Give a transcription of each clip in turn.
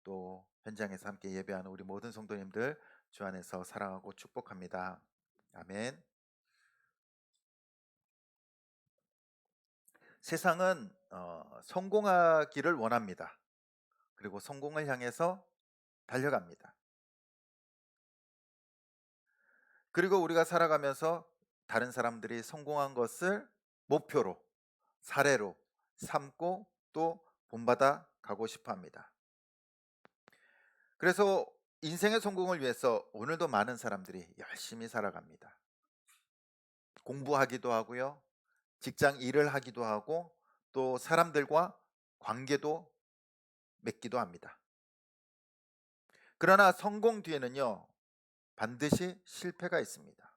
또 현장에서 함께 예배하는 우리 모든 성도님들 주 안에서 사랑하고 축복합니다. 아멘. 세상은 성공하기를 원합니다. 그리고 성공을 향해서 달려갑니다. 그리고 우리가 살아가면서 다른 사람들이 성공한 것을 목표로, 사례로 삼고 또 본받아 가고 싶어 합니다. 그래서 인생의 성공을 위해서 오늘도 많은 사람들이 열심히 살아갑니다. 공부하기도 하고요. 직장 일을 하기도 하고 또 사람들과 관계도 맺기도 합니다. 그러나 성공 뒤에는요, 반드시 실패가 있습니다.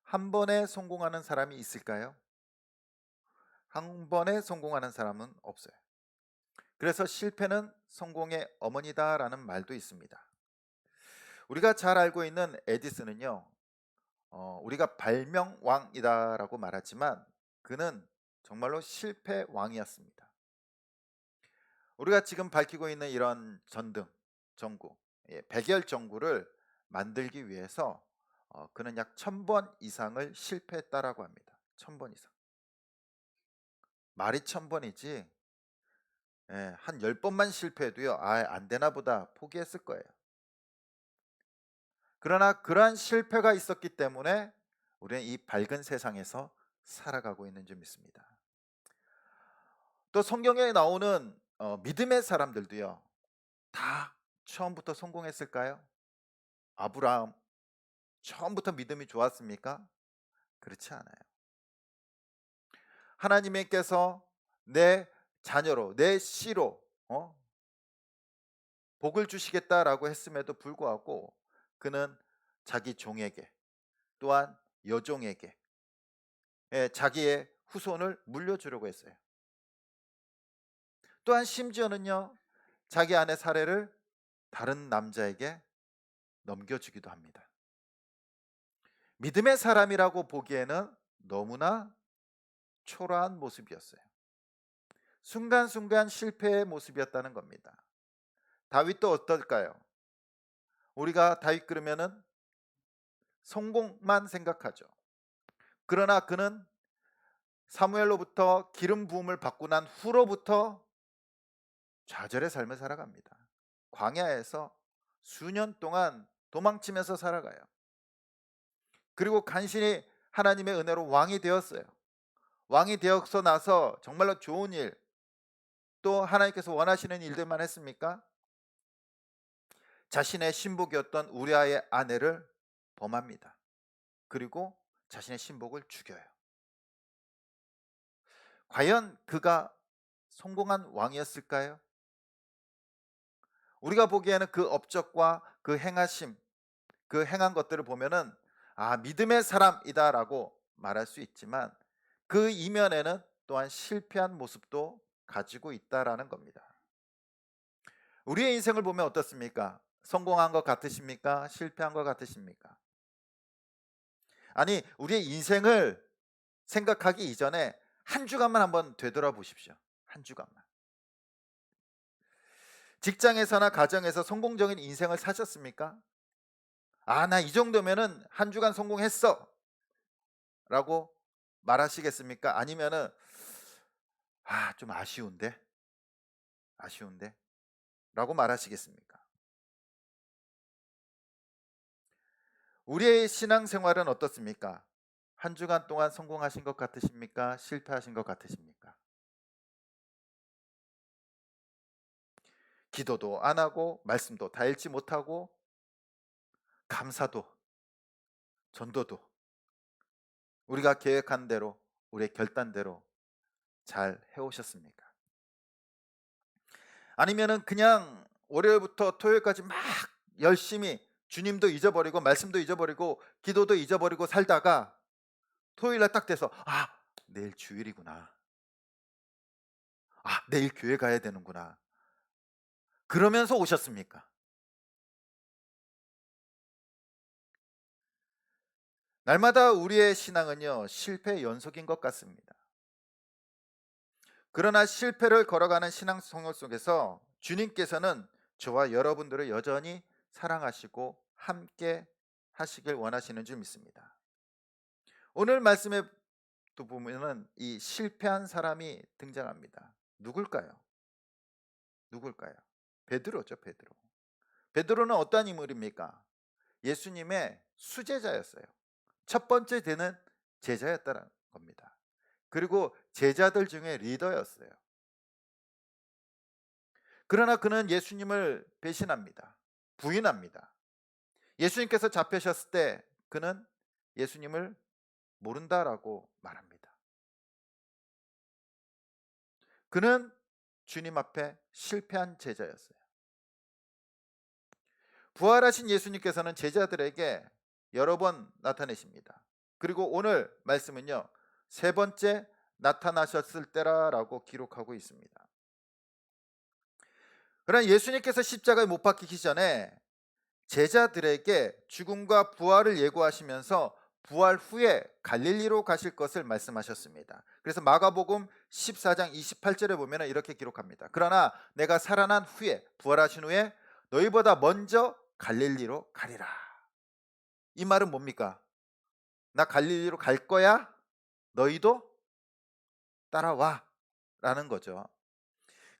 한 번에 성공하는 사람이 있을까요? 한 번에 성공하는 사람은 없어요. 그래서 실패는 성공의 어머니다라는 말도 있습니다. 우리가 잘 알고 있는 에디슨은요, 우리가 발명왕이다라고 말하지만 그는 정말로 실패 왕이었습니다. 우리가 지금 밝히고 있는 이런 전등, 전구, 백열 전구를 만들기 위해서 그는 약 1000번 이상을 실패했다라고 합니다. 1000번 이상. 말이 1000번이지 한 10번만 실패해도요, 안 되나 보다 포기했을 거예요. 그러나 그러한 실패가 있었기 때문에 우리는 이 밝은 세상에서 살아가고 있는 줄 믿습니다. 또 성경에 나오는 믿음의 사람들도요, 다 처음부터 성공했을까요? 아브라함 처음부터 믿음이 좋았습니까? 그렇지 않아요. 하나님께서 내 자녀로, 내 씨로 복을 주시겠다라고 했음에도 불구하고 그는 자기 종에게 또한 여종에게 자기의 후손을 물려주려고 했어요. 또한 심지어는요, 자기 아내 사례를 다른 남자에게 넘겨주기도 합니다. 믿음의 사람이라고 보기에는 너무나 초라한 모습이었어요. 순간순간 실패의 모습이었다는 겁니다. 다윗도 어떨까요? 우리가 다윗 그러면은 성공만 생각하죠. 그러나 그는 사무엘로부터 기름 부음을 받고 난 후로부터 좌절의 삶을 살아갑니다. 광야에서 수년 동안 도망치면서 살아가요. 그리고 간신히 하나님의 은혜로 왕이 되었어요. 왕이 되어서 나서 정말로 좋은 일, 또 하나님께서 원하시는 일들만 했습니까? 자신의 신복이었던 우리아의 아내를 범합니다. 그리고 자신의 신복을 죽여요. 과연 그가 성공한 왕이었을까요? 우리가 보기에는 그 업적과 그 행하심, 그 행한 것들을 보면은 믿음의 사람이다라고 말할 수 있지만 그 이면에는 또한 실패한 모습도 가지고 있다라는 겁니다. 우리의 인생을 보면 어떻습니까? 성공한 것 같으십니까? 실패한 것 같으십니까? 아니, 우리의 인생을 생각하기 이전에 한 주간만 한번 되돌아보십시오. 한 주간만. 직장에서나 가정에서 성공적인 인생을 사셨습니까? 나 이 정도면은 한 주간 성공했어 라고 말하시겠습니까? 아니면은 좀 아쉬운데 라고 말하시겠습니까? 우리의 신앙생활은 어떻습니까? 한 주간 동안 성공하신 것 같으십니까? 실패하신 것 같으십니까? 기도도 안 하고 말씀도 다 읽지 못하고 감사도 전도도 우리가 계획한 대로, 우리의 결단대로 잘 해오셨습니까? 아니면은 그냥 월요일부터 토요일까지 막 열심히 주님도 잊어버리고 말씀도 잊어버리고 기도도 잊어버리고 살다가 토요일날 딱 돼서 내일 주일이구나, 내일 교회 가야 되는구나 그러면서 오셨습니까? 날마다 우리의 신앙은요, 실패의 연속인 것 같습니다. 그러나 실패를 걸어가는 신앙 생활 속에서 주님께서는 저와 여러분들을 여전히 사랑하시고 함께 하시길 원하시는 줄 믿습니다. 오늘 말씀에 또 보면은 이 실패한 사람이 등장합니다. 누굴까요? 누굴까요? 베드로죠, 베드로. 베드로는 어떠한 인물입니까? 예수님의 수제자였어요. 첫 번째 되는 제자였다는 겁니다. 그리고 제자들 중에 리더였어요. 그러나 그는 예수님을 배신합니다. 부인합니다. 예수님께서 잡히셨을 때 그는 예수님을 모른다라고 말합니다. 그는 주님 앞에 실패한 제자였어요. 부활하신 예수님께서는 제자들에게 여러 번 나타내십니다. 그리고 오늘 말씀은요, 세 번째 나타나셨을 때라고 기록하고 있습니다. 그러나 예수님께서 십자가에 못 박히기 전에 제자들에게 죽음과 부활을 예고하시면서 부활 후에 갈릴리로 가실 것을 말씀하셨습니다. 그래서 마가복음 14장 28절에 보면 이렇게 기록합니다. 그러나 내가 살아난 후에, 부활하신 후에 너희보다 먼저 갈릴리로 가리라. 이 말은 뭡니까? 나 갈릴리로 갈 거야. 너희도 따라와 라는 거죠.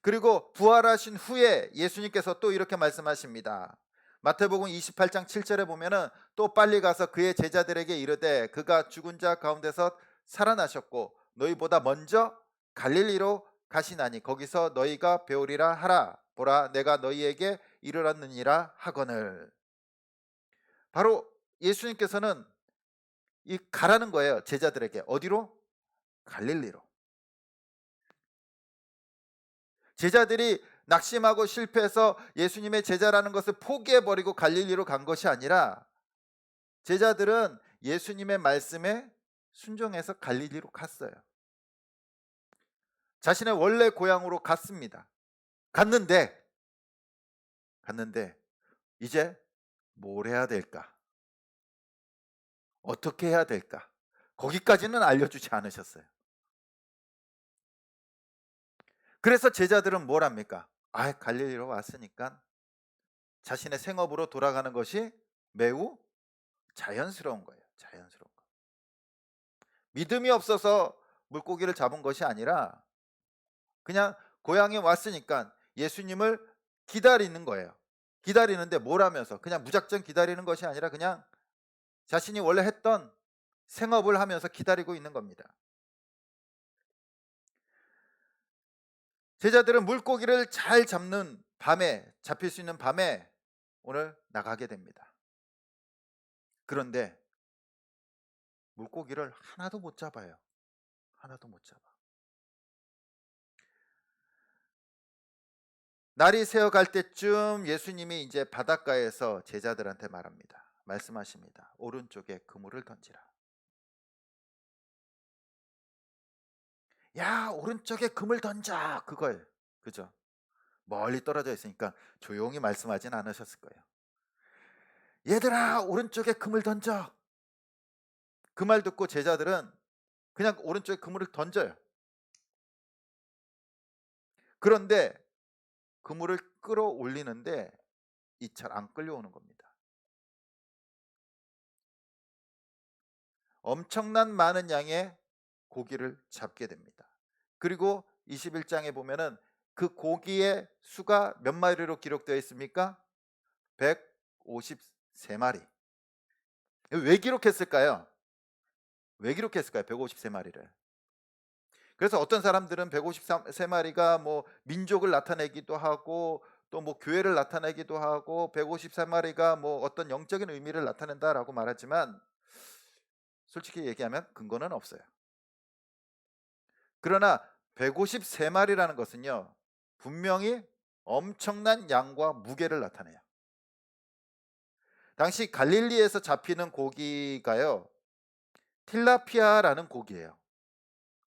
그리고 부활하신 후에 예수님께서 또 이렇게 말씀하십니다. 마태복음 28장 7절에 보면은 또 빨리 가서 그의 제자들에게 이르되 그가 죽은 자 가운데서 살아나셨고 너희보다 먼저 갈릴리로 가시나니 거기서 너희가 배우리라 하라. 보라 내가 너희에게 이르렀느니라 하거늘. 바로 예수님께서는 이 가라는 거예요. 제자들에게. 어디로? 갈릴리로. 제자들이 낙심하고 실패해서 예수님의 제자라는 것을 포기해버리고 갈릴리로 간 것이 아니라 제자들은 예수님의 말씀에 순종해서 갈릴리로 갔어요. 자신의 원래 고향으로 갔습니다. 갔는데 이제 뭘 해야 될까? 어떻게 해야 될까? 거기까지는 알려주지 않으셨어요. 그래서 제자들은 뭘 합니까? 갈릴리로 왔으니까 자신의 생업으로 돌아가는 것이 매우 자연스러운 거예요. 자연스러운 거. 믿음이 없어서 물고기를 잡은 것이 아니라 그냥 고향에 왔으니까 예수님을 기다리는 거예요. 기다리는데 뭘 하면서 그냥 무작정 기다리는 것이 아니라 그냥 자신이 원래 했던 생업을 하면서 기다리고 있는 겁니다. 제자들은 물고기를 잘 잡는 밤에, 잡힐 수 있는 밤에 오늘 나가게 됩니다. 그런데 물고기를 하나도 못 잡아요. 하나도 못 잡아. 날이 새어갈 때쯤 예수님이 이제 바닷가에서 제자들한테 말합니다. 말씀하십니다. 오른쪽에 그물을 던지라. 야, 오른쪽에 그물 던져. 그걸. 그죠? 멀리 떨어져 있으니까 조용히 말씀하진 않으셨을 거예요. 얘들아, 오른쪽에 그물 던져. 그 말 듣고 제자들은 그냥 오른쪽에 그물을 던져요. 그런데 그물을 끌어올리는데 이 잘 안 끌려오는 겁니다. 엄청난 많은 양의 고기를 잡게 됩니다. 그리고 21장에 보면은 그 고기의 수가 몇 마리로 기록되어 있습니까? 153마리. 왜 기록했을까요? 왜 기록했을까요? 153마리를. 그래서 어떤 사람들은 153마리가 뭐 민족을 나타내기도 하고 또 뭐 교회를 나타내기도 하고 153마리가 뭐 어떤 영적인 의미를 나타낸다라고 말하지만 솔직히 얘기하면 근거는 없어요. 그러나 153마리라는 것은요, 분명히 엄청난 양과 무게를 나타내요. 당시 갈릴리에서 잡히는 고기가요, 틸라피아라는 고기예요.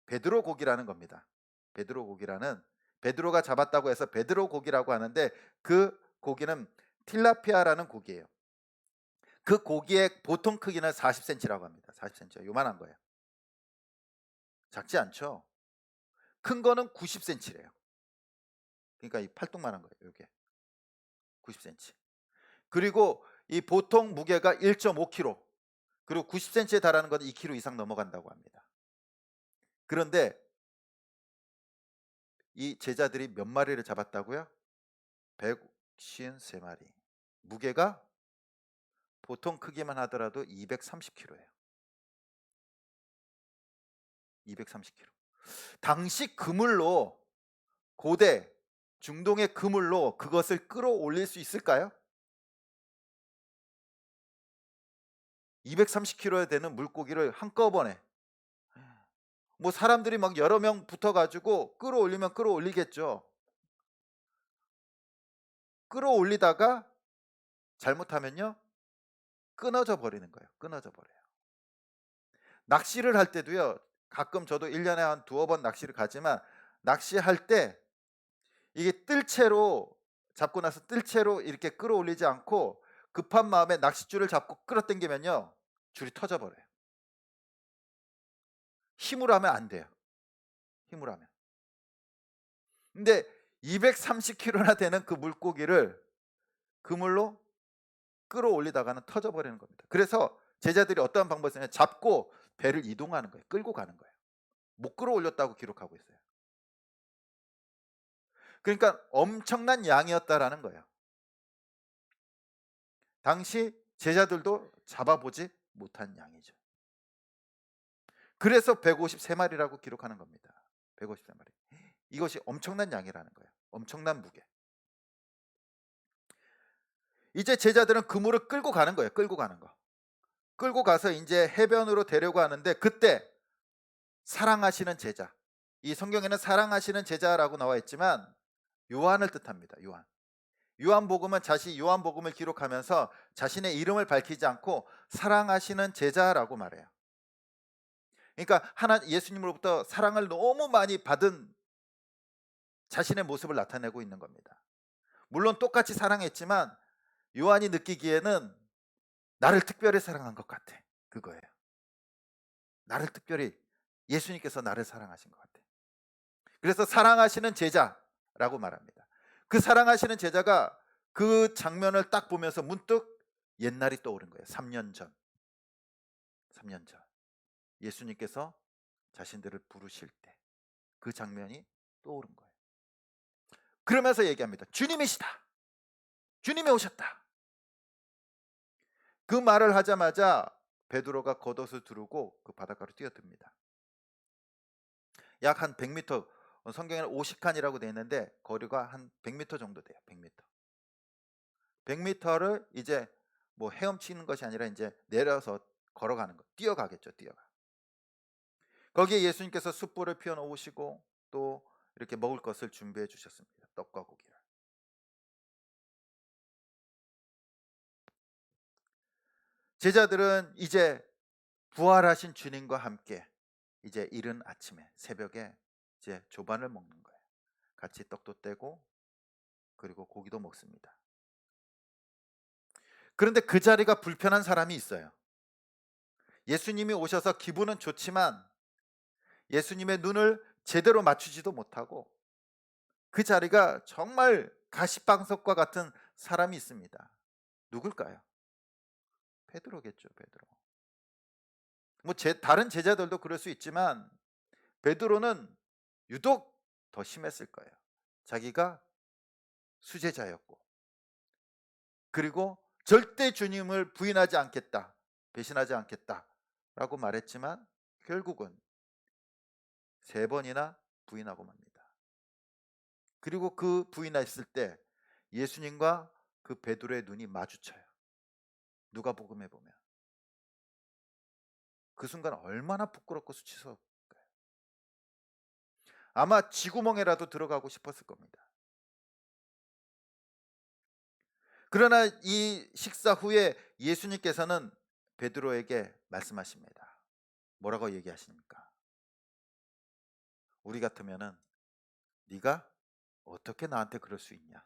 베드로 고기라는 겁니다. 베드로 고기라는, 베드로가 잡았다고 해서 베드로 고기라고 하는데 그 고기는 틸라피아라는 고기예요. 그 고기의 보통 크기는 40cm라고 합니다. 40cm, 요만한 거예요. 작지 않죠? 큰 거는 90cm래요. 그러니까 이 팔뚝만한 거예요. 이게. 90cm. 그리고 이 보통 무게가 1.5kg, 그리고 90cm에 달하는 건 2kg 이상 넘어간다고 합니다. 그런데 이 제자들이 몇 마리를 잡았다고요? 153마리. 무게가 보통 크기만 하더라도 230kg예요. 230kg. 당시 그물로, 고대 중동의 그물로 그것을 끌어올릴 수 있을까요? 230kg 되는 물고기를 한꺼번에, 뭐 사람들이 막 여러 명 붙어 가지고 끌어올리면 끌어올리겠죠. 끌어올리다가 잘못하면요, 끊어져 버리는 거예요. 끊어져 버려요. 낚시를 할 때도요. 가끔 저도 1년에 한 두어 번 낚시를 가지만, 낚시할 때 이게 뜰채로 잡고 나서 뜰채로 이렇게 끌어올리지 않고 급한 마음에 낚싯줄을 잡고 끌어당기면요, 줄이 터져 버려요. 힘으로 하면 안 돼요. 힘으로 하면. 근데 230kg나 되는 그 물고기를 그물로 끌어올리다가는 터져 버리는 겁니다. 그래서 제자들이 어떤 방법을 쓰냐면 잡고 배를 이동하는 거예요. 끌고 가는 거예요. 못 끌어올렸다고 기록하고 있어요. 그러니까 엄청난 양이었다라는 거예요. 당시 제자들도 잡아보지 못한 양이죠. 그래서 153마리라고 기록하는 겁니다. 153마리. 이것이 엄청난 양이라는 거예요. 엄청난 무게. 이제 제자들은 그물을 끌고 가는 거예요. 끌고 가는 거. 끌고 가서 이제 해변으로 데려고 하는데, 그때 사랑하시는 제자. 이 성경에는 사랑하시는 제자라고 나와 있지만 요한을 뜻합니다. 요한. 요한복음은 요한복음을 기록하면서 자신의 이름을 밝히지 않고 사랑하시는 제자라고 말해요. 그러니까 예수님으로부터 사랑을 너무 많이 받은 자신의 모습을 나타내고 있는 겁니다. 물론 똑같이 사랑했지만 요한이 느끼기에는 나를 특별히 사랑한 것 같아. 그거예요. 나를 특별히, 예수님께서 나를 사랑하신 것 같아. 그래서 사랑하시는 제자라고 말합니다. 그 사랑하시는 제자가 그 장면을 딱 보면서 문득 옛날이 떠오른 거예요. 3년 전. 3년 전. 예수님께서 자신들을 부르실 때 그 장면이 떠오른 거예요. 그러면서 얘기합니다. 주님이시다. 주님이 오셨다. 그 말을 하자마자 베드로가 겉옷을 두르고 그 바닷가로 뛰어듭니다. 약 한 100m, 성경에는 50칸이라고 되어 있는데 거리가 한 100m 정도 돼요. 100m. 100m를 이제 뭐 헤엄치는 것이 아니라 이제 내려서 걸어가는 거, 뛰어가겠죠. 뛰어가. 거기에 예수님께서 숯불을 피워 놓으시고 또 이렇게 먹을 것을 준비해 주셨습니다. 떡과 고기를. 제자들은 이제 부활하신 주님과 함께 이제 이른 아침에, 새벽에 이제 조반을 먹는 거예요. 같이 떡도 떼고 그리고 고기도 먹습니다. 그런데 그 자리가 불편한 사람이 있어요. 예수님이 오셔서 기분은 좋지만 예수님의 눈을 제대로 맞추지도 못하고 그 자리가 정말 가시방석과 같은 사람이 있습니다. 누굴까요? 베드로겠죠. 베드로. 뭐 다른 제자들도 그럴 수 있지만 베드로는 유독 더 심했을 거예요. 자기가 수제자였고, 그리고 절대 주님을 부인하지 않겠다, 배신하지 않겠다라고 말했지만 결국은 3번이나 부인하고 맙니다. 그리고 그 부인했을 때 예수님과 그 베드로의 눈이 마주쳐요. 누가복음에 보면 그 순간 얼마나 부끄럽고 수치스러울까요? 아마 쥐구멍에라도 들어가고 싶었을 겁니다. 그러나 이 식사 후에 예수님께서는 베드로에게 말씀하십니다. 뭐라고 얘기하십니까? 우리 같으면은 네가 어떻게 나한테 그럴 수 있냐?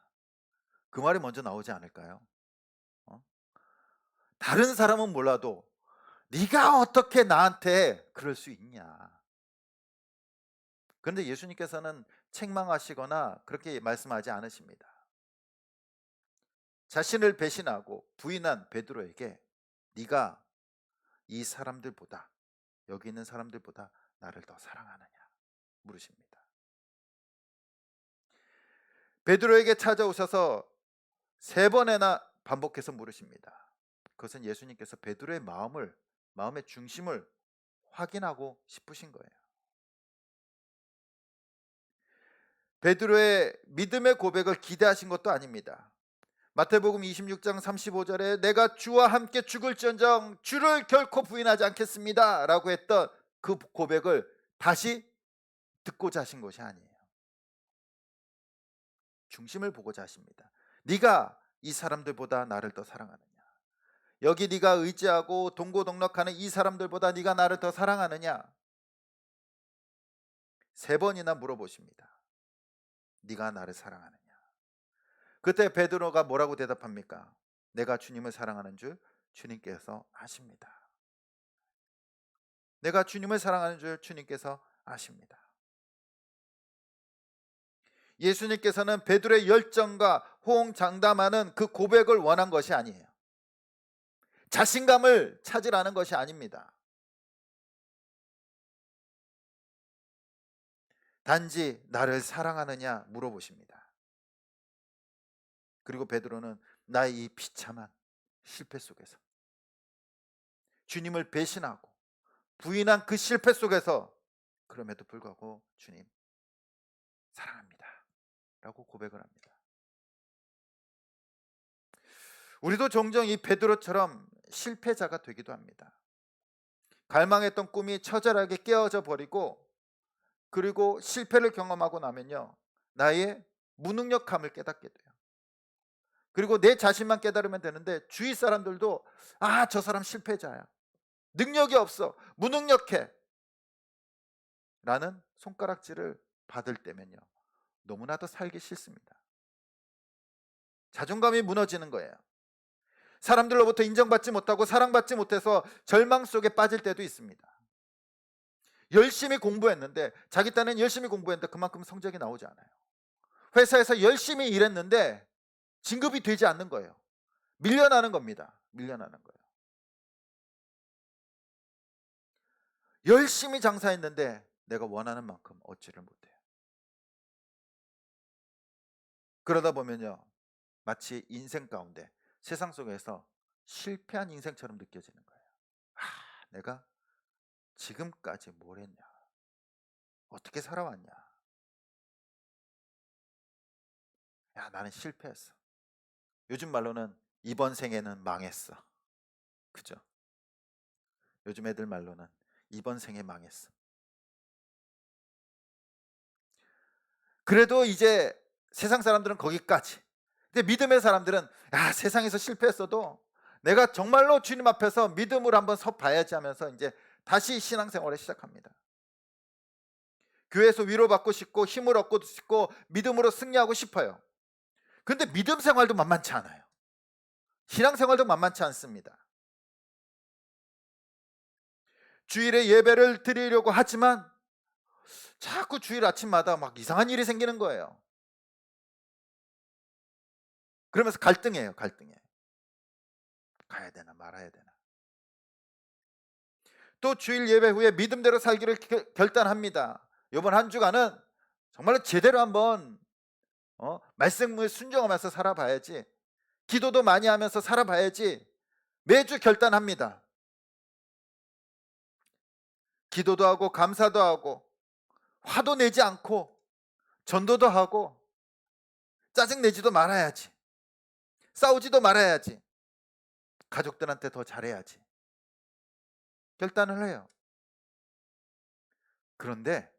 그 말이 먼저 나오지 않을까요? 어? 다른 사람은 몰라도 네가 어떻게 나한테 그럴 수 있냐? 그런데 예수님께서는 책망하시거나 그렇게 말씀하지 않으십니다. 자신을 배신하고 부인한 베드로에게 네가 이 사람들보다, 여기 있는 사람들보다 나를 더 사랑하느냐 물으십니다. 베드로에게 찾아오셔서 세 번이나 반복해서 물으십니다. 그것은 예수님께서 베드로의 마음의 중심을 확인하고 싶으신 거예요. 베드로의 믿음의 고백을 기대하신 것도 아닙니다. 마태복음 26장 35절에 내가 주와 함께 죽을지언정 주를 결코 부인하지 않겠습니다 라고 했던 그 고백을 다시 듣고자 하신 것이 아니에요. 중심을 보고자 하십니다. 네가 이 사람들보다 나를 더 사랑하느냐, 여기 네가 의지하고 동고동락하는 이 사람들보다 네가 나를 더 사랑하느냐, 세 번이나 물어보십니다. 네가 나를 사랑하느냐. 그때 베드로가 뭐라고 대답합니까? 내가 주님을 사랑하는 줄 주님께서 아십니다. 내가 주님을 사랑하는 줄 주님께서 아십니다. 예수님께서는 베드로의 열정과 호응장담하는 그 고백을 원한 것이 아니에요. 자신감을 찾으라는 것이 아닙니다. 단지 나를 사랑하느냐 물어보십니다. 그리고 베드로는 나의 이 비참한 실패 속에서, 주님을 배신하고 부인한 그 실패 속에서 그럼에도 불구하고 주님 사랑합니다 라고 고백을 합니다. 우리도 종종 이 베드로처럼 실패자가 되기도 합니다. 갈망했던 꿈이 처절하게 깨어져 버리고, 그리고 실패를 경험하고 나면요, 나의 무능력함을 깨닫게 돼요. 그리고 내 자신만 깨달으면 되는데 주위 사람들도 저 사람 실패자야, 능력이 없어, 무능력해 라는 손가락질을 받을 때면요, 너무나도 살기 싫습니다. 자존감이 무너지는 거예요. 사람들로부터 인정받지 못하고 사랑받지 못해서 절망 속에 빠질 때도 있습니다. 열심히 공부했는데, 자기 딴엔 열심히 공부했는데 그만큼 성적이 나오지 않아요. 회사에서 열심히 일했는데 진급이 되지 않는 거예요. 밀려나는 겁니다. 밀려나는 거예요. 열심히 장사했는데 내가 원하는 만큼 얻지를 못해요. 그러다 보면요, 마치 인생 가운데 세상 속에서 실패한 인생처럼 느껴지는 거예요. 내가 지금까지 뭘 했냐, 어떻게 살아왔냐, 나는 실패했어. 요즘 말로는 이번 생에는 망했어. 그죠? 요즘 애들 말로는 이번 생에 망했어. 그래도 이제 세상 사람들은 거기까지. 근데 믿음의 사람들은 세상에서 실패했어도 내가 정말로 주님 앞에서 믿음으로 한번 서 봐야지 하면서 이제 다시 신앙생활을 시작합니다. 교회에서 위로받고 싶고 힘을 얻고 싶고 믿음으로 승리하고 싶어요. 근데 믿음 생활도 만만치 않아요. 신앙생활도 만만치 않습니다. 주일에 예배를 드리려고 하지만 자꾸 주일 아침마다 막 이상한 일이 생기는 거예요. 그러면서 갈등해요. 가야 되나 말아야 되나. 또 주일 예배 후에 믿음대로 살기를 결단합니다. 이번 한 주간은 정말로 제대로 한번 말씀을 순종하면서 살아봐야지, 기도도 많이 하면서 살아봐야지 매주 결단합니다. 기도도 하고 감사도 하고 화도 내지 않고 전도도 하고 짜증내지도 말아야지, 싸우지도 말아야지, 가족들한테 더 잘해야지 결단을 해요. 그런데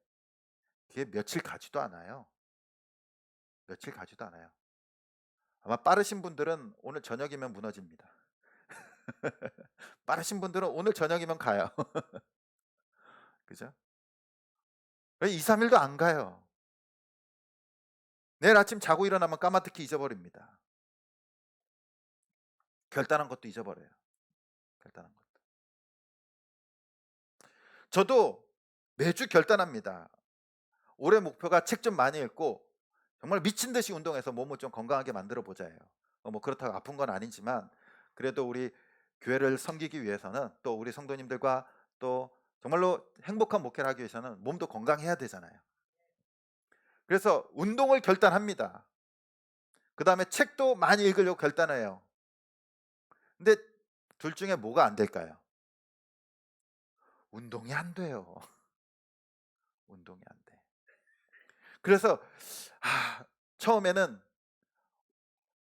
그게 며칠 가지도 않아요. 아마 빠르신 분들은 오늘 저녁이면 무너집니다. 빠르신 분들은 오늘 저녁이면 가요. 그죠? 2, 3일도 안 가요. 내일 아침 자고 일어나면 까마득히 잊어버립니다. 결단한 것도 잊어버려요. 저도 매주 결단합니다. 올해 목표가 책 좀 많이 읽고 정말 미친 듯이 운동해서 몸을 좀 건강하게 만들어 보자예요. 뭐 그렇다고 아픈 건 아니지만 그래도 우리 교회를 섬기기 위해서는 또 우리 성도님들과 또 정말로 행복한 목회를 하기 위해서는 몸도 건강해야 되잖아요. 그래서 운동을 결단합니다. 그다음에 책도 많이 읽으려고 결단해요. 근데 둘 중에 뭐가 안 될까요? 운동이 안 돼요. 운동이 안 돼. 그래서 처음에는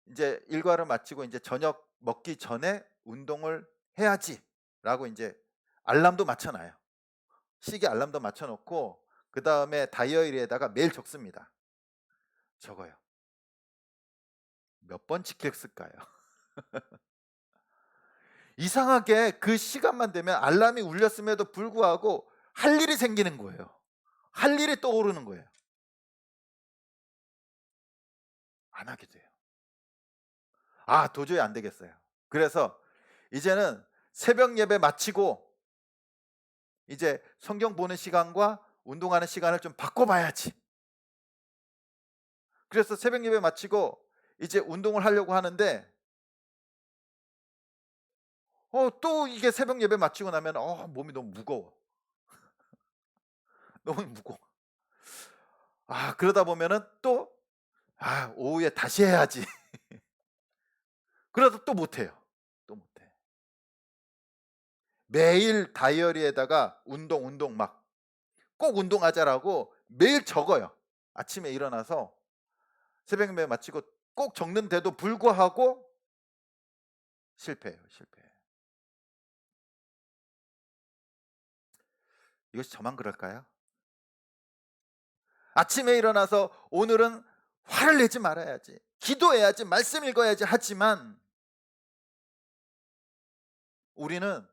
이제 일과를 마치고 이제 저녁 먹기 전에 운동을 해야지라고 이제 알람도 맞춰 놔요. 시계 알람도 맞춰 놓고 그다음에 다이어리에다가 매일 적습니다. 적어요. 몇 번 지켰을까요? 이상하게 그 시간만 되면 알람이 울렸음에도 불구하고 할 일이 생기는 거예요. 할 일이 떠오르는 거예요. 안 하게 돼요. 도저히 안 되겠어요. 그래서 이제는 새벽 예배 마치고 이제 성경 보는 시간과 운동하는 시간을 좀 바꿔봐야지. 그래서 새벽 예배 마치고 이제 운동을 하려고 하는데 또 이게 새벽 예배 마치고 나면 몸이 너무 무거워. 너무 무거워. 그러다 보면은 또 오후에 다시 해야지. 그래도 또 못 해요. 또 못 해. 매일 다이어리에다가 운동 막 꼭 운동하자라고 매일 적어요. 아침에 일어나서 새벽 예배 마치고 꼭 적는데도 불구하고 실패해요, 실패. 이것이 저만 그럴까요? 아침에 일어나서 오늘은 화를 내지 말아야지, 기도해야지, 말씀 읽어야지 하지만 우리는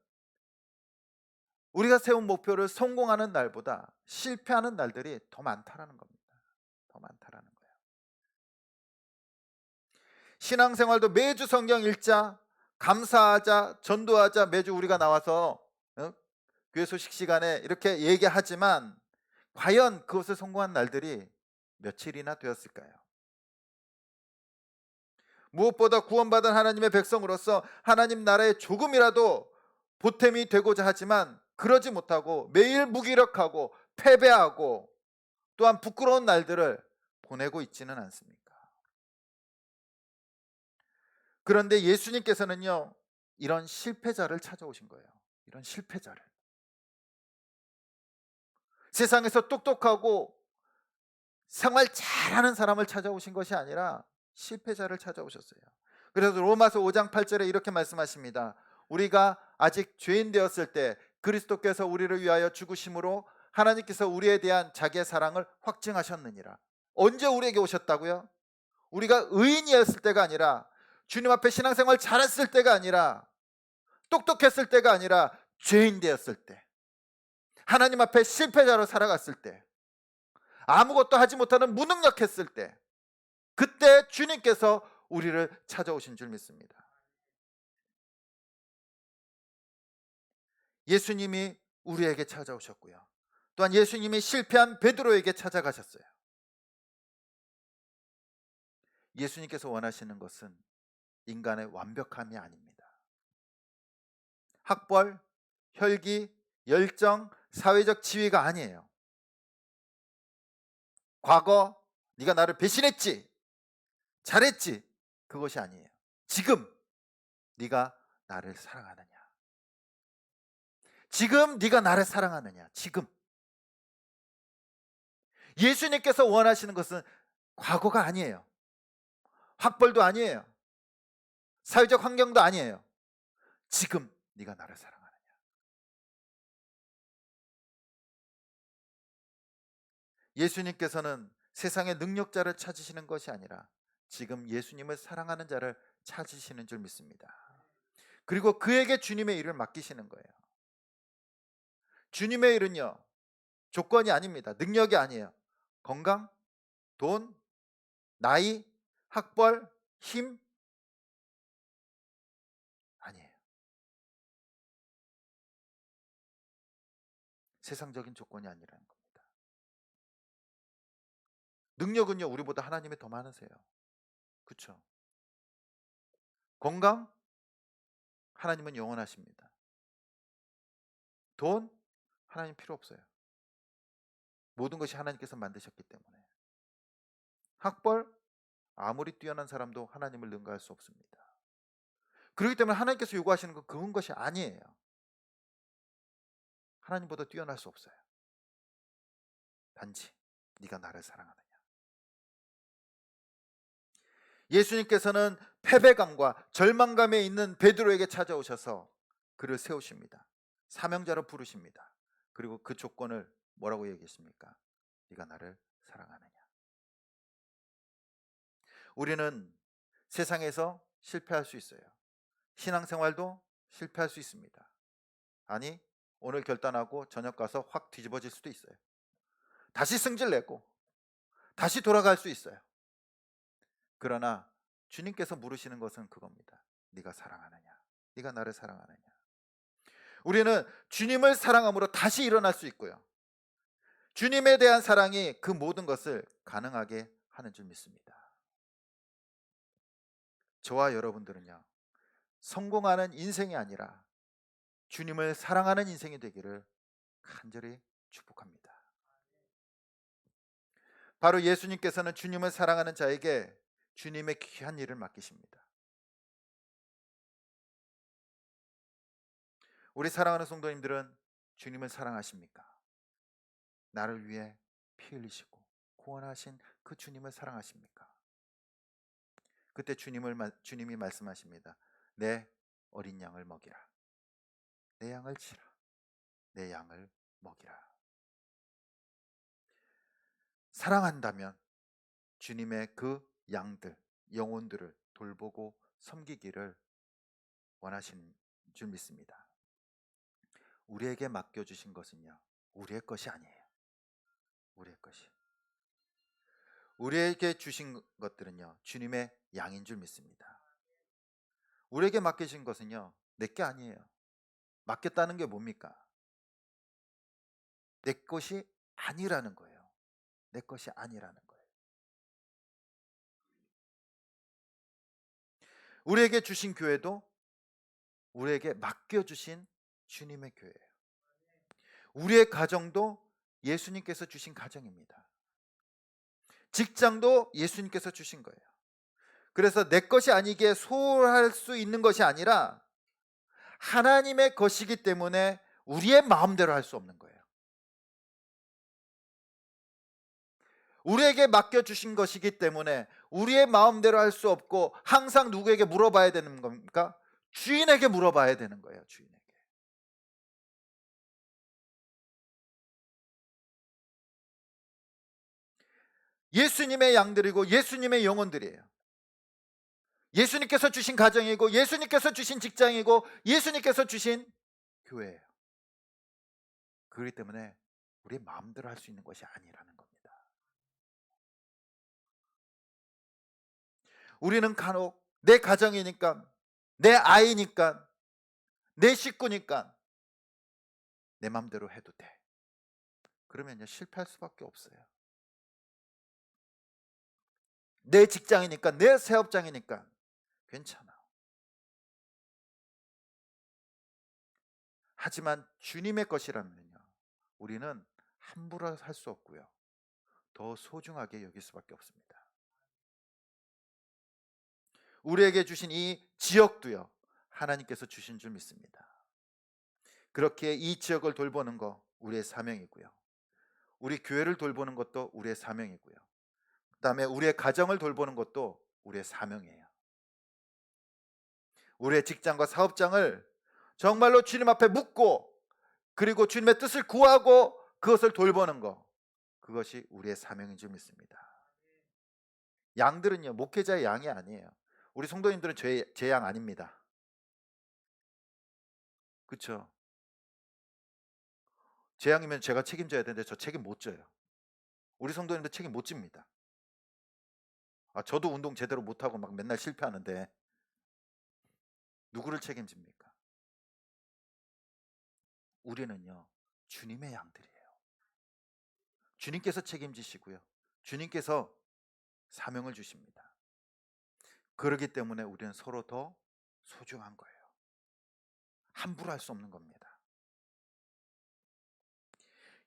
우리가 세운 목표를 성공하는 날보다 실패하는 날들이 더 많다라는 겁니다. 더 많다라는 거예요. 신앙생활도 매주 성경 읽자, 감사하자, 전도하자 매주 우리가 나와서 교회 소식 시간에 이렇게 얘기하지만 과연 그것을 성공한 날들이 며칠이나 되었을까요? 무엇보다 구원받은 하나님의 백성으로서 하나님 나라에 조금이라도 보탬이 되고자 하지만 그러지 못하고 매일 무기력하고 패배하고 또한 부끄러운 날들을 보내고 있지는 않습니까? 그런데 예수님께서는요, 이런 실패자를 찾아오신 거예요. 이런 실패자를. 세상에서 똑똑하고 생활 잘하는 사람을 찾아오신 것이 아니라 실패자를 찾아오셨어요. 그래서 로마서 5장 8절에 이렇게 말씀하십니다. 우리가 아직 죄인 되었을 때 그리스도께서 우리를 위하여 죽으심으로 하나님께서 우리에 대한 자기의 사랑을 확증하셨느니라. 언제 우리에게 오셨다고요? 우리가 의인이었을 때가 아니라, 주님 앞에 신앙생활 잘했을 때가 아니라, 똑똑했을 때가 아니라 죄인 되었을 때, 하나님 앞에 실패자로 살아갔을 때, 아무것도 하지 못하는 무능력했을 때, 그때 주님께서 우리를 찾아오신 줄 믿습니다. 예수님이 우리에게 찾아오셨고요. 또한 예수님이 실패한 베드로에게 찾아가셨어요. 예수님께서 원하시는 것은 인간의 완벽함이 아닙니다. 학벌, 혈기, 열정, 사회적 지위가 아니에요. 과거 네가 나를 배신했지, 잘했지, 그것이 아니에요. 지금 네가 나를 사랑하느냐, 지금 네가 나를 사랑하느냐. 지금 예수님께서 원하시는 것은 과거가 아니에요. 학벌도 아니에요. 사회적 환경도 아니에요. 지금 네가 나를 사랑하느냐. 예수님께서는 세상의 능력자를 찾으시는 것이 아니라 지금 예수님을 사랑하는 자를 찾으시는 줄 믿습니다. 그리고 그에게 주님의 일을 맡기시는 거예요. 주님의 일은요, 조건이 아닙니다. 능력이 아니에요. 건강, 돈, 나이, 학벌, 힘 아니에요. 세상적인 조건이 아니라는 겁니다. 능력은요, 우리보다 하나님이 더 많으세요. 그렇죠? 건강, 하나님은 영원하십니다. 돈, 하나님 필요 없어요. 모든 것이 하나님께서 만드셨기 때문에. 학벌, 아무리 뛰어난 사람도 하나님을 능가할 수 없습니다. 그렇기 때문에 하나님께서 요구하시는 건 그런 것이 아니에요. 하나님보다 뛰어날 수 없어요. 단지 네가 나를 사랑하느냐. 예수님께서는 패배감과 절망감에 있는 베드로에게 찾아오셔서 그를 세우십니다. 사명자로 부르십니다. 그리고 그 조건을 뭐라고 얘기했습니까? 네가 나를 사랑하느냐. 우리는 세상에서 실패할 수 있어요. 신앙생활도 실패할 수 있습니다. 아니, 오늘 결단하고 저녁 가서 확 뒤집어질 수도 있어요. 다시 승질내고 다시 돌아갈 수 있어요. 그러나 주님께서 물으시는 것은 그겁니다. 네가 사랑하느냐? 네가 나를 사랑하느냐? 우리는 주님을 사랑함으로 다시 일어날 수 있고요. 주님에 대한 사랑이 그 모든 것을 가능하게 하는 줄 믿습니다. 저와 여러분들은요, 성공하는 인생이 아니라 주님을 사랑하는 인생이 되기를 간절히 축복합니다. 바로 예수님께서는 주님을 사랑하는 자에게 주님의 귀한 일을 맡기십니다. 우리 사랑하는 성도님들은 주님을 사랑하십니까? 나를 위해 피 흘리시고 구원하신 그 주님을 사랑하십니까? 그때 주님이 말씀하십니다. 내 어린 양을 먹이라. 내 양을 치라. 내 양을 먹이라. 사랑한다면 주님의 그 양들, 영혼들을 돌보고 섬기기를 원하시는 줄 믿습니다. 우리에게 맡겨주신 것은요, 우리의 것이 아니에요. 우리의 것이. 우리에게 주신 것들은요, 주님의 양인 줄 믿습니다. 우리에게 맡기신 것은요, 내 게 아니에요. 맡겼다는 게 뭡니까? 내 것이 아니라는 거예요. 내 것이 아니라는 거예요. 우리에게 주신 교회도 우리에게 맡겨주신 주님의 교회예요. 우리의 가정도 예수님께서 주신 가정입니다. 직장도 예수님께서 주신 거예요. 그래서 내 것이 아니기에 소홀할 수 있는 것이 아니라 하나님의 것이기 때문에 우리의 마음대로 할 수 없는 거예요. 우리에게 맡겨주신 것이기 때문에 우리의 마음대로 할 수 없고 항상 누구에게 물어봐야 되는 겁니까? 주인에게 물어봐야 되는 거예요. 주인에게. 예수님의 양들이고 예수님의 영혼들이에요. 예수님께서 주신 가정이고 예수님께서 주신 직장이고 예수님께서 주신 교회예요. 그렇기 때문에 우리 마음대로 할 수 있는 것이 아니라는 겁니다. 우리는 간혹 내 가정이니까, 내 아이니까, 내 식구니까 내 마음대로 해도 돼. 그러면요, 실패할 수밖에 없어요. 내 직장이니까, 내 사업장이니까 괜찮아. 하지만 주님의 것이라면요, 우리는 함부로 할 수 없고요, 더 소중하게 여길 수밖에 없습니다. 우리에게 주신 이 지역도요, 하나님께서 주신 줄 믿습니다. 그렇게 이 지역을 돌보는 거 우리의 사명이고요, 우리 교회를 돌보는 것도 우리의 사명이고요, 그다음에 우리의 가정을 돌보는 것도 우리의 사명이에요. 우리의 직장과 사업장을 정말로 주님 앞에 묻고 그리고 주님의 뜻을 구하고 그것을 돌보는 것, 그것이 우리의 사명인 줄 믿습니다. 양들은요, 목회자의 양이 아니에요. 우리 성도님들은 제 양 아닙니다. 그렇죠? 제 양이면 제가 책임져야 되는데 저 책임 못 져요. 우리 성도님들 책임 못 집니다. 저도 운동 제대로 못하고 막 맨날 실패하는데 누구를 책임집니까? 우리는요, 주님의 양들이에요. 주님께서 책임지시고요, 주님께서 사명을 주십니다. 그렇기 때문에 우리는 서로 더 소중한 거예요. 함부로 할 수 없는 겁니다.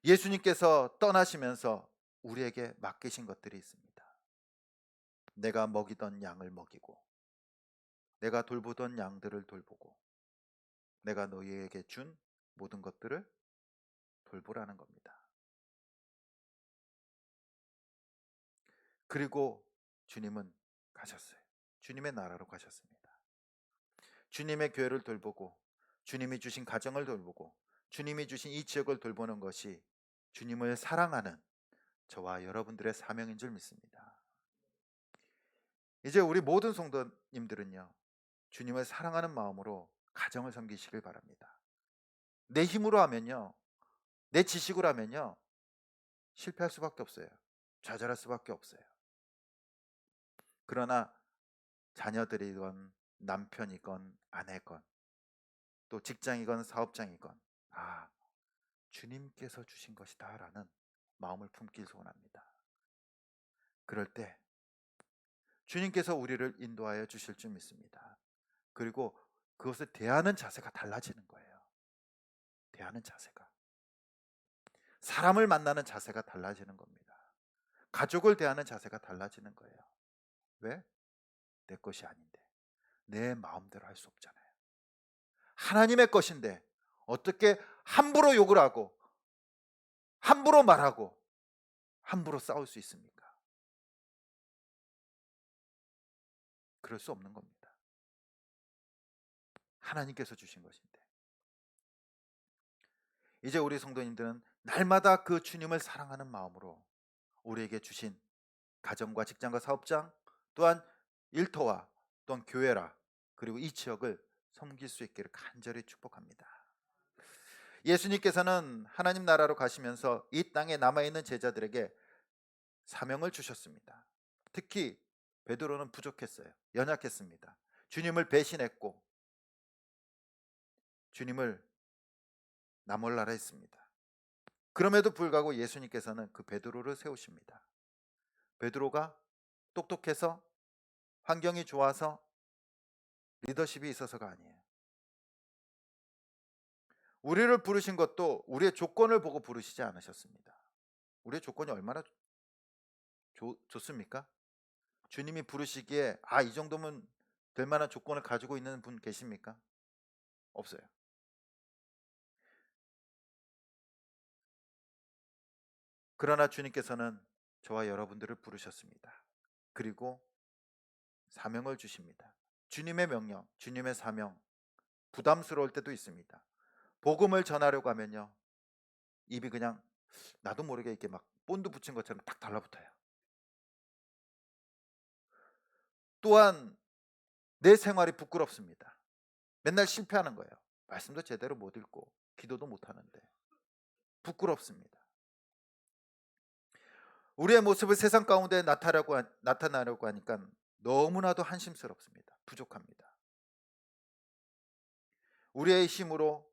예수님께서 떠나시면서 우리에게 맡기신 것들이 있습니다. 내가 먹이던 양을 먹이고, 내가 돌보던 양들을 돌보고, 내가 너희에게 준 모든 것들을 돌보라는 겁니다. 그리고 주님은 가셨어요. 주님의 나라로 가셨습니다. 주님의 교회를 돌보고, 주님이 주신 가정을 돌보고, 주님이 주신 이 지역을 돌보는 것이 주님을 사랑하는 저와 여러분들의 사명인 줄 믿습니다. 이제 우리 모든 성도님들은요, 주님을 사랑하는 마음으로 가정을 섬기시길 바랍니다. 내 힘으로 하면요, 내 지식으로 하면요, 실패할 수밖에 없어요. 좌절할 수밖에 없어요. 그러나 자녀들이건 남편이건 아내건 또 직장이건 사업장이건, 아, 주님께서 주신 것이다 라는 마음을 품길 소원합니다. 그럴 때 주님께서 우리를 인도하여 주실 줄 믿습니다. 그리고 그것을 대하는 자세가 달라지는 거예요. 대하는 자세가, 사람을 만나는 자세가 달라지는 겁니다. 가족을 대하는 자세가 달라지는 거예요. 왜? 내 것이 아닌데, 내 마음대로 할 수 없잖아요. 하나님의 것인데 어떻게 함부로 욕을 하고 함부로 말하고 함부로 싸울 수 있습니까? 그럴 수 없는 겁니다. 하나님께서 주신 것인데. 이제 우리 성도님들은 날마다 그 주님을 사랑하는 마음으로 우리에게 주신 가정과 직장과 사업장, 또한 일터와 또한 교회라, 그리고 이 지역을 섬길 수 있기를 간절히 축복합니다. 예수님께서는 하나님 나라로 가시면서 이 땅에 남아있는 제자들에게 사명을 주셨습니다. 특히 베드로는 부족했어요. 연약했습니다. 주님을 배신했고 주님을 나몰라라 했습니다. 그럼에도 불구하고 예수님께서는 그 베드로를 세우십니다. 베드로가 똑똑해서, 환경이 좋아서, 리더십이 있어서가 아니에요. 우리를 부르신 것도 우리의 조건을 보고 부르시지 않으셨습니다. 우리의 조건이 얼마나 좋습니까? 주님이 부르시기에 이 정도면 될 만한 조건을 가지고 있는 분 계십니까? 없어요. 그러나 주님께서는 저와 여러분들을 부르셨습니다. 그리고 사명을 주십니다. 주님의 명령, 주님의 사명, 부담스러울 때도 있습니다. 복음을 전하려고 하면요, 입이 그냥 나도 모르게 이렇게 막 본드 붙인 것처럼 딱 달라붙어요. 또한 내 생활이 부끄럽습니다. 맨날 실패하는 거예요. 말씀도 제대로 못 읽고 기도도 못 하는데 부끄럽습니다. 우리의 모습을 세상 가운데 나타나려고 하니까 너무나도 한심스럽습니다. 부족합니다. 우리의 힘으로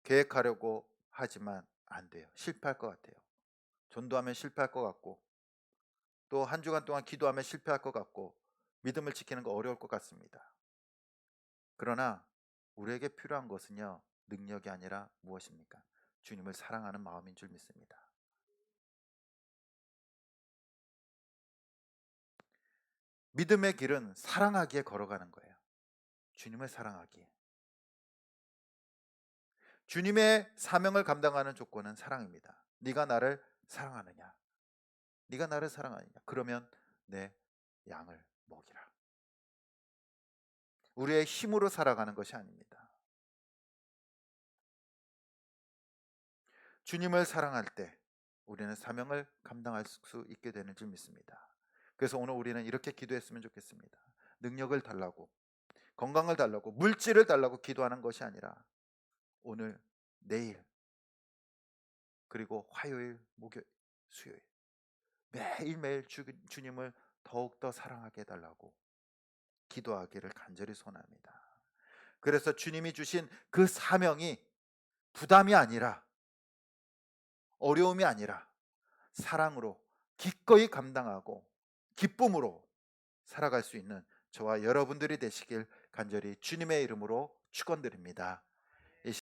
계획하려고 하지만 안 돼요. 실패할 것 같아요. 전도하면 실패할 것 같고, 또 한 주간 동안 기도하면 실패할 것 같고, 믿음을 지키는 거 어려울 것 같습니다. 그러나 우리에게 필요한 것은요, 능력이 아니라 무엇입니까? 주님을 사랑하는 마음인 줄 믿습니다. 믿음의 길은 사랑하기에 걸어가는 거예요. 주님을 사랑하기에. 주님의 사명을 감당하는 조건은 사랑입니다. 네가 나를 사랑하느냐? 네가 나를 사랑하느냐? 그러면 내 양을 먹이라. 우리의 힘으로 살아가는 것이 아닙니다. 주님을 사랑할 때 우리는 사명을 감당할 수 있게 되는 줄 믿습니다. 그래서 오늘 우리는 이렇게 기도했으면 좋겠습니다. 능력을 달라고, 건강을 달라고, 물질을 달라고 기도하는 것이 아니라 오늘, 내일, 그리고 화요일, 목요일, 수요일 매일매일 주님을 더욱더 사랑하게 해달라고 기도하기를 간절히 소원합니다. 그래서 주님이 주신 그 사명이 부담이 아니라, 어려움이 아니라 사랑으로 기꺼이 감당하고 기쁨으로 살아갈 수 있는 저와 여러분들이 되시길 간절히 주님의 이름으로 축원드립니다.